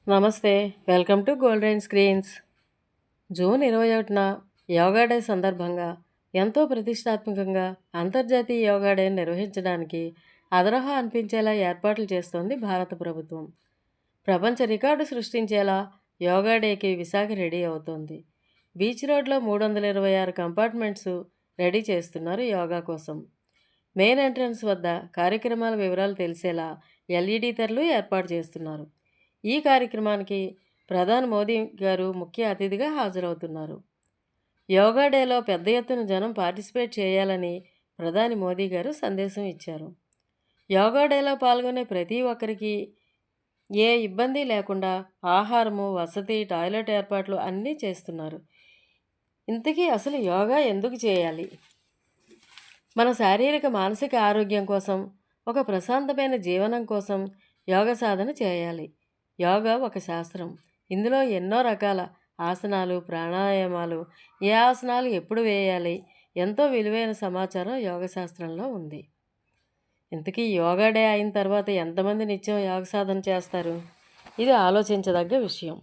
నమస్తే, welcome to golden screens. June 21న yoga day సందర్భంగా ఎంతో ప్రతిష్టాత్మకంగా అంతర్జాతీయ యోగా డే నిర్వహించడానికి అదరహ అనిపించేలా ఏర్పాట్లు చేస్తోంది భారత ప్రభుత్వం. ప్రపంచ రికార్డు సృష్టించేలా యోగా డేకి విశాఖ రెడీ అవుతోంది. బీచ్ రోడ్లో 326 కంపార్ట్మెంట్స్ రెడీ చేస్తున్నారు యోగా కోసం. మెయిన్ ఎంట్రన్స్ వద్ద కార్యక్రమాల వివరాలు తెలిసేలా ఎల్ఈడి తెరలు ఏర్పాటు చేస్తున్నారు. ఈ కార్యక్రమానికి ప్రధాని మోదీ గారు ముఖ్య అతిథిగా హాజరవుతున్నారు. యోగా డేలో పెద్ద ఎత్తున జనం పార్టిసిపేట్ చేయాలని ప్రధాని మోదీ గారు సందేశం ఇచ్చారు. యోగా డేలో పాల్గొనే ప్రతి ఒక్కరికి ఏ ఇబ్బంది లేకుండా ఆహారము, వసతి, టాయిలెట్ ఏర్పాట్లు అన్నీ చేస్తున్నారు. ఇంతకీ అసలు యోగా ఎందుకు చేయాలి? మన శారీరక మానసిక ఆరోగ్యం కోసం, ఒక ప్రశాంతమైన జీవనం కోసం యోగ సాధన చేయాలి. యోగా ఒక శాస్త్రం. ఇందులో ఎన్నో రకాల ఆసనాలు, ప్రాణాయామాలు, ఏ ఆసనాలు ఎప్పుడు వేయాలి, ఎంతో విలువైన సమాచారం యోగ శాస్త్రంలో ఉంది. ఇంతకీ యోగా డే అయిన తర్వాత ఎంతమంది నిత్యం యోగ సాధన చేస్తారు? ఇది ఆలోచించదగ్గ విషయం.